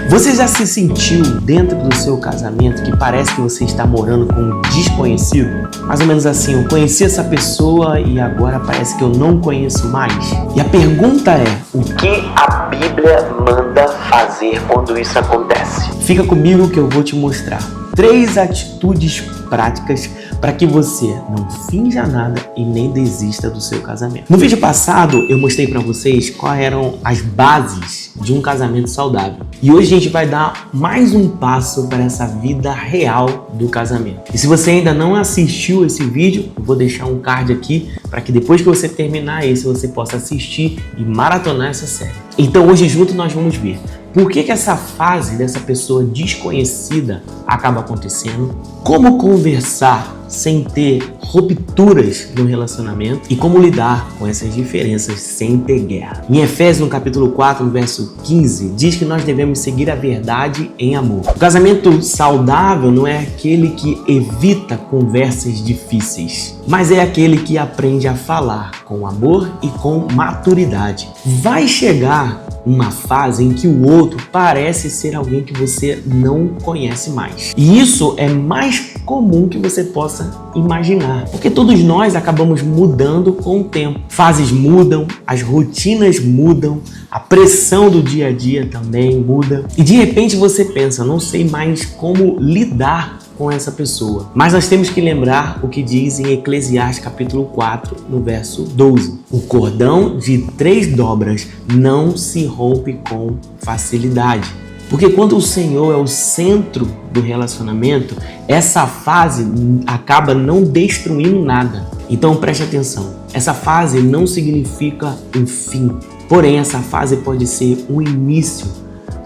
Você já se sentiu dentro do seu casamento que parece que você está morando com um desconhecido? Mais ou menos assim, eu conheci essa pessoa e agora parece que eu não conheço mais. E a pergunta é, o que a Bíblia manda fazer quando isso acontece? Fica comigo que eu vou te mostrar 3 atitudes práticas para que você não finja nada e nem desista do seu casamento. No vídeo passado eu mostrei para vocês quais eram as bases de um casamento saudável. E hoje a gente vai dar mais um passo para essa vida real do casamento. E se você ainda não assistiu esse vídeo, eu vou deixar um card aqui para que depois que você terminar esse, você possa assistir e maratonar essa série. Então hoje junto nós vamos ver por que essa fase dessa pessoa desconhecida acaba acontecendo, como conversar sem ter rupturas no relacionamento e como lidar com essas diferenças sem ter guerra. Em Efésios, no capítulo 4, no verso 15, diz que nós devemos seguir a verdade em amor. O casamento saudável não é aquele que evita conversas difíceis, mas é aquele que aprende a falar com amor e com maturidade. Vai chegar uma fase em que o outro parece ser alguém que você não conhece mais. E isso é mais comum que você possa imaginar, porque todos nós acabamos mudando com o tempo. Fases mudam, as rotinas mudam, a pressão do dia a dia também muda. E de repente você pensa, não sei mais como lidar com essa pessoa. Mas nós temos que lembrar o que diz em Eclesiastes capítulo 4, no verso 12. O cordão de 3 dobras não se rompe com facilidade. Porque quando o Senhor é o centro do relacionamento, essa fase acaba não destruindo nada. Então preste atenção, essa fase não significa um fim. Porém, essa fase pode ser o início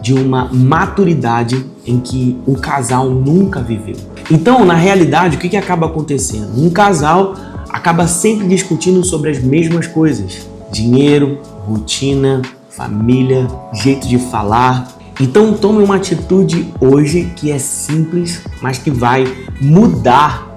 de uma maturidade em que o casal nunca viveu. Então, na realidade, o que acaba acontecendo? Um casal acaba sempre discutindo sobre as mesmas coisas: dinheiro, rotina, família, jeito de falar. Então, tome uma atitude hoje que é simples, mas que vai mudar,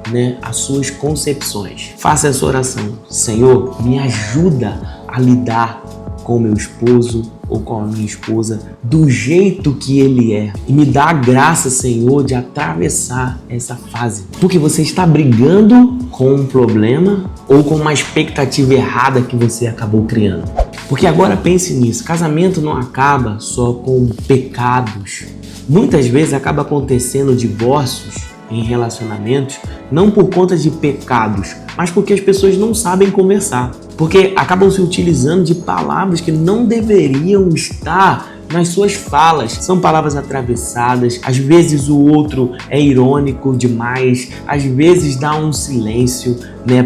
as suas concepções. Faça essa oração: Senhor, me ajuda a lidar com meu esposo ou com a minha esposa do jeito que ele é. E me dá a graça, Senhor, de atravessar essa fase. Porque você está brigando com um problema ou com uma expectativa errada que você acabou criando. Porque agora pense nisso, casamento não acaba só com pecados. Muitas vezes acaba acontecendo divórcios em relacionamentos não por conta de pecados, mas porque as pessoas não sabem conversar. Porque acabam se utilizando de palavras que não deveriam estar nas suas falas. São palavras atravessadas, às vezes o outro é irônico demais, às vezes dá um silêncio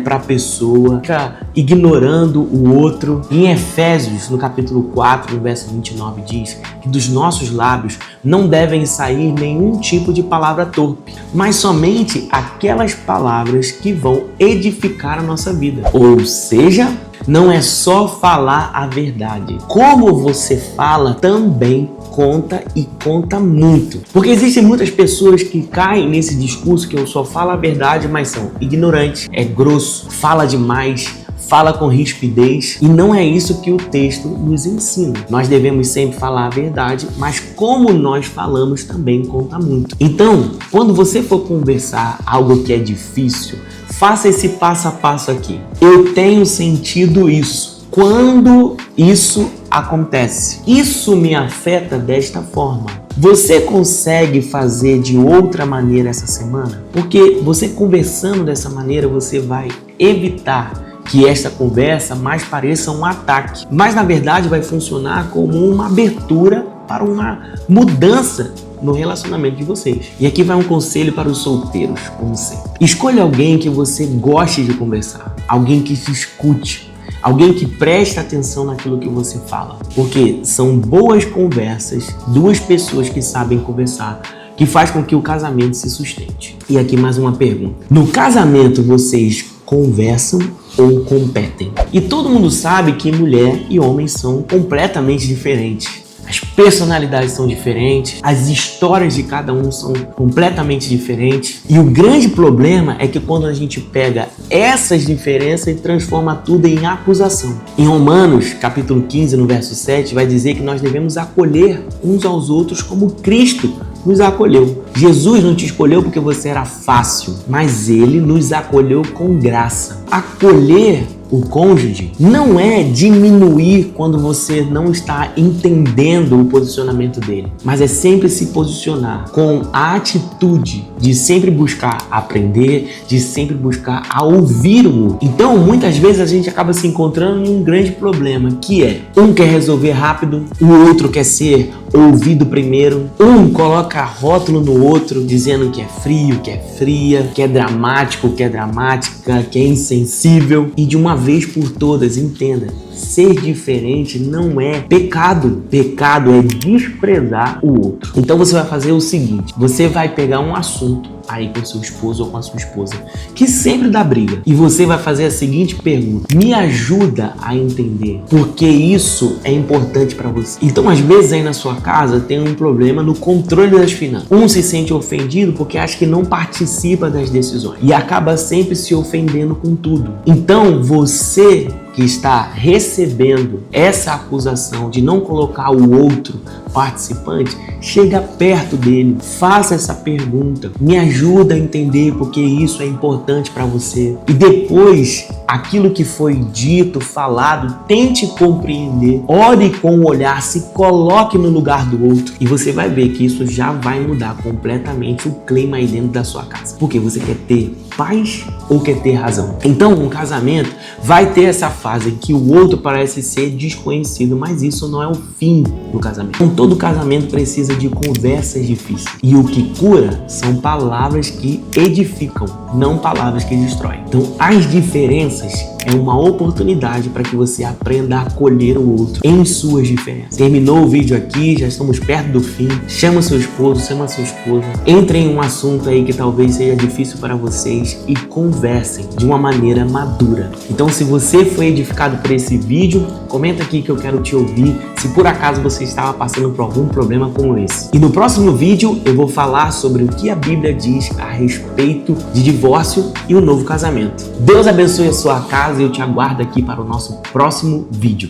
para a pessoa, fica ignorando o outro. Em Efésios, no capítulo 4, no verso 29, diz que dos nossos lábios não devem sair nenhum tipo de palavra torpe, mas somente aquelas palavras que vão edificar a nossa vida. Ou seja, não é só falar a verdade. Como você fala também conta e conta muito. Porque existem muitas pessoas que caem nesse discurso que eu só falo a verdade, mas são ignorantes, é grosso, fala demais, fala com rispidez, e não é isso que o texto nos ensina. Nós devemos sempre falar a verdade, mas como nós falamos também conta muito. Então, quando você for conversar algo que é difícil, faça esse passo a passo aqui. Eu tenho sentido isso. Quando isso acontece, isso me afeta desta forma. Você consegue fazer de outra maneira essa semana? Porque você conversando dessa maneira, você vai evitar que esta conversa mais pareça um ataque, mas na verdade vai funcionar como uma abertura para uma mudança no relacionamento de vocês. E aqui vai um conselho para os solteiros, como sempre. Escolha alguém que você goste de conversar, alguém que te escute, alguém que preste atenção naquilo que você fala, porque são boas conversas, 2 pessoas que sabem conversar, que faz com que o casamento se sustente. E aqui mais uma pergunta: no casamento vocês conversam ou competem? E todo mundo sabe que mulher e homem são completamente diferentes. as personalidades são diferentes, as histórias de cada um são completamente diferentes. E o grande problema é que quando a gente pega essas diferenças e transforma tudo em acusação. Em Romanos, capítulo 15, no verso 7, vai dizer que nós devemos acolher uns aos outros como Cristo nos acolheu. Jesus não te escolheu porque você era fácil, mas Ele nos acolheu com graça. Acolher o cônjuge não é diminuir quando você não está entendendo o posicionamento dele, mas é sempre se posicionar com a atitude de sempre buscar aprender, de sempre buscar a ouvir o outro. Então, muitas vezes a gente acaba se encontrando em um grande problema, que é um quer resolver rápido, o outro quer ser ouvido primeiro, um coloca rótulo no outro dizendo que é frio, que é fria, que é dramático, que é dramática, que é insensível. E de uma vez por todas, entenda, ser diferente não é pecado. Pecado é desprezar o outro. Então você vai fazer o seguinte, você vai pegar um assunto aí com seu esposo ou com a sua esposa que sempre dá briga, e você vai fazer a seguinte pergunta: me ajuda a entender porque isso é importante para você. Então, às vezes aí na sua casa tem um problema no controle das finanças. Um se sente ofendido porque acha que não participa das decisões e acaba sempre se ofendendo com tudo. Então, você que está recebendo essa acusação de não colocar o outro participante, chega perto dele, faça essa pergunta, me ajuda a entender porque isso é importante para você. E depois, aquilo que foi dito, falado, tente compreender, ore com o olhar, se coloque no lugar do outro e você vai ver que isso já vai mudar completamente o clima aí dentro da sua casa. Porque você quer ter paz ou quer ter razão? Então, um casamento vai ter essa fase em que o outro parece ser desconhecido, mas isso não é o fim do casamento. Então, todo casamento precisa de conversas difíceis. E o que cura são palavras que edificam, não palavras que destroem. Então, as diferenças é uma oportunidade para que você aprenda a acolher o outro em suas diferenças. Terminou o vídeo aqui, já estamos perto do fim. Chama seu esposo, chama sua esposa. Entrem em um assunto aí que talvez seja difícil para vocês e conversem de uma maneira madura. Então, se você foi edificado por esse vídeo, comenta aqui que eu quero te ouvir se por acaso você estava passando por algum problema como esse. E no próximo vídeo eu vou falar sobre o que a Bíblia diz a respeito de divórcio e o novo casamento. Deus abençoe a sua casa e eu te aguardo aqui para o nosso próximo vídeo.